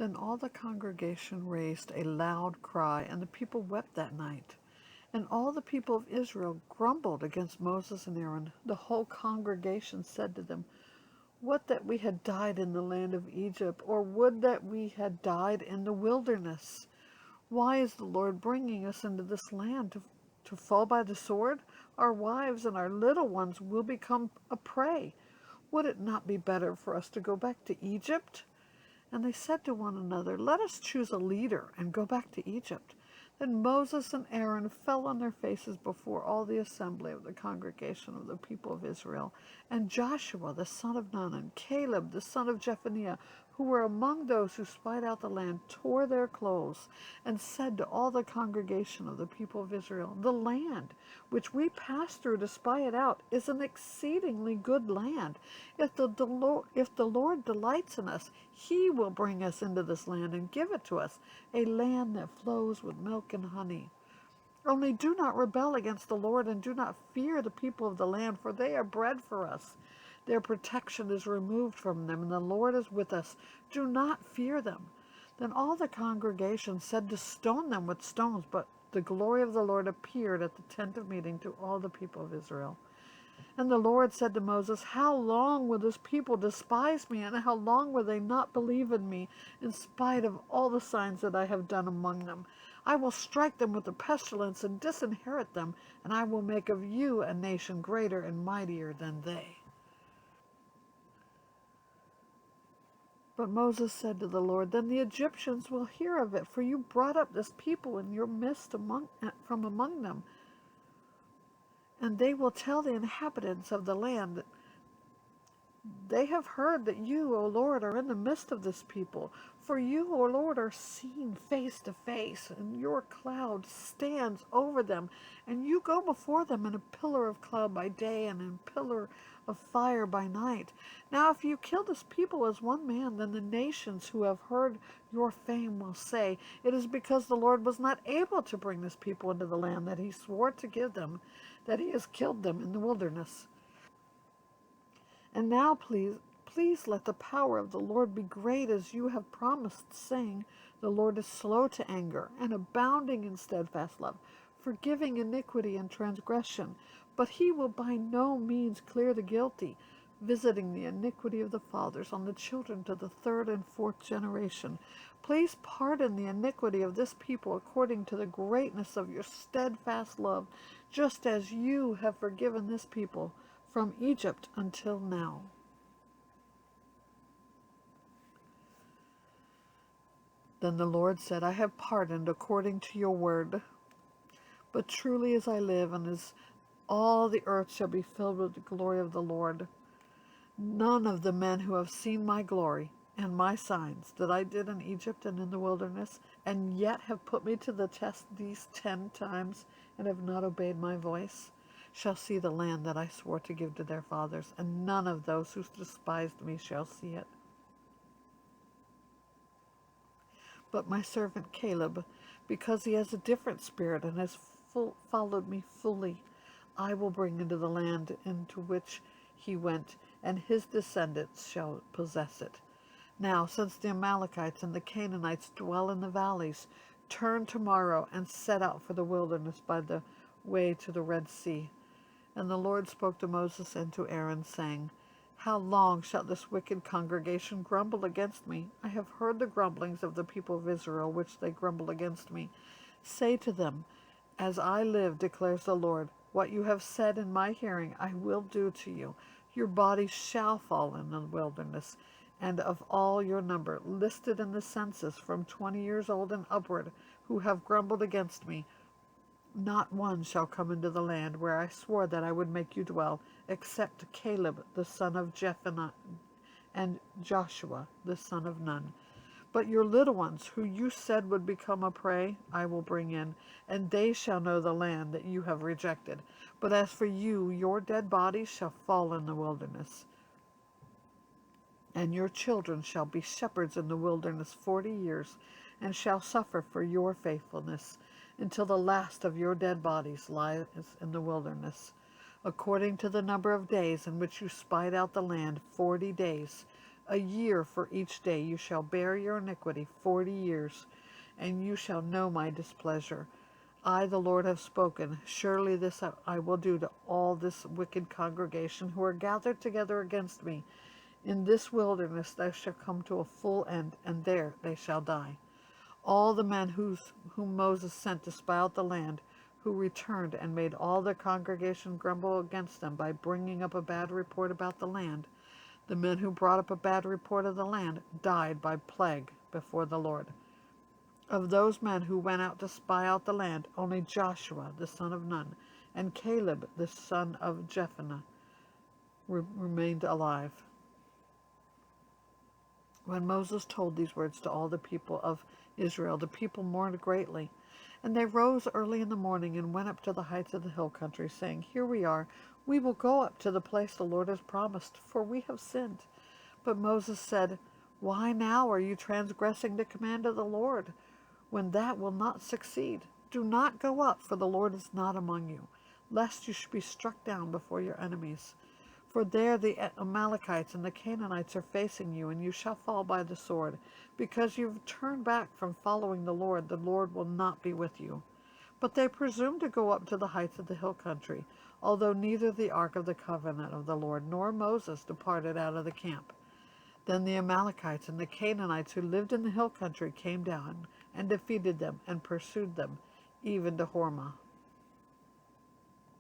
Then all the congregation raised a loud cry, and the people wept that night. And all the people of Israel grumbled against Moses and Aaron. The whole congregation said to them, "Would that we had died in the land of Egypt, or would that we had died in the wilderness. Why is the Lord bringing us into this land to fall by the sword? Our wives and our little ones will become a prey. Would it not be better for us to go back to Egypt?" And they said to one another, "Let us choose a leader and go back to Egypt." Then Moses and Aaron fell on their faces before all the assembly of the congregation of the people of Israel. And Joshua the son of Nun and Caleb the son of Jephunneh, who were among those who spied out the land, tore their clothes and said to all the congregation of the people of Israel, "The land which we passed through to spy it out is an exceedingly good land. If the Lord delights in us, he will bring us into this land and give it to us, a land that flows with milk and honey. Only do not rebel against the Lord, and do not fear the people of the land, for they are bread for us. Their protection is removed from them, and the Lord is with us. Do not fear them." Then all the congregation said to stone them with stones, but the glory of the Lord appeared at the tent of meeting to all the people of Israel. And the Lord said to Moses, "How long will this people despise me, and how long will they not believe in me, in spite of all the signs that I have done among them? I will strike them with a pestilence and disinherit them, and I will make of you a nation greater and mightier than they." But Moses said to the Lord, "Then the Egyptians will hear of it, for you brought up this people in your midst from among them. And they will tell the inhabitants of the land, 'They have heard that you, O Lord, are in the midst of this people. For you, O Lord, are seen face to face, and your cloud stands over them, and you go before them in a pillar of cloud by day and in a pillar of fire by night. Now if you kill this people as one man, then the nations who have heard your fame will say, it is because the Lord was not able to bring this people into the land that he swore to give them, that he has killed them in the wilderness. And now, please let the power of the Lord be great as you have promised, saying, the Lord is slow to anger and abounding in steadfast love, forgiving iniquity and transgression, but he will by no means clear the guilty, visiting the iniquity of the fathers on the children to the third and fourth generation. Please pardon the iniquity of this people according to the greatness of your steadfast love, just as you have forgiven this people from Egypt until now." Then the Lord said, "I have pardoned according to your word. But truly as I live, and as all the earth shall be filled with the glory of the Lord, none of the men who have seen my glory and my signs that I did in Egypt and in the wilderness, and yet have put me to the test these 10 times, and have not obeyed my voice, shall see the land that I swore to give to their fathers, and none of those who despised me shall see it. But my servant Caleb, because he has a different spirit and has followed me fully, I will bring into the land into which he went, and his descendants shall possess it. Now, since the Amalekites and the Canaanites dwell in the valleys, turn tomorrow and set out for the wilderness by the way to the Red Sea." And the Lord spoke to Moses and to Aaron, saying, "How long shall this wicked congregation grumble against me? I have heard the grumblings of the people of Israel, which they grumble against me. Say to them, as I live, declares the Lord, what you have said in my hearing I will do to you. Your body shall fall in the wilderness, and of all your number, listed in the census from 20 years old and upward, who have grumbled against me, not one shall come into the land where I swore that I would make you dwell, except Caleb the son of Jephunneh and Joshua the son of Nun. But your little ones, who you said would become a prey, I will bring in, and they shall know the land that you have rejected. But as for you, your dead bodies shall fall in the wilderness, and your children shall be shepherds in the wilderness 40 years, and shall suffer for your faithfulness, until the last of your dead bodies lies in the wilderness. According to the number of days in which you spied out the land, 40 days A year for each day you shall bear your iniquity 40 years, and you shall know my displeasure. I, the Lord, have spoken. Surely this I will do to all this wicked congregation who are gathered together against me. In this wilderness they shall come to a full end, and there they shall die. All the men whom Moses sent to spy out the land, who returned and made all the congregation grumble against them by bringing up a bad report about the land, the men who brought up a bad report of the land died by plague before the Lord. Of those men who went out to spy out the land, only Joshua the son of Nun and Caleb the son of Jephunneh remained alive. When Moses told these words to all the people of Israel, the people mourned greatly. And they rose early in the morning and went up to the heights of the hill country, saying, Here we are. We will go up to the place the Lord has promised, for we have sinned. But Moses said, Why now are you transgressing the command of the Lord, when that will not succeed? Do not go up, for the Lord is not among you, lest you should be struck down before your enemies. For there the Amalekites and the Canaanites are facing you, and you shall fall by the sword. Because you have turned back from following the Lord will not be with you. But they presumed to go up to the heights of the hill country, although neither the ark of the covenant of the Lord nor Moses departed out of the camp. Then the Amalekites and the Canaanites who lived in the hill country came down and defeated them and pursued them, even to Hormah.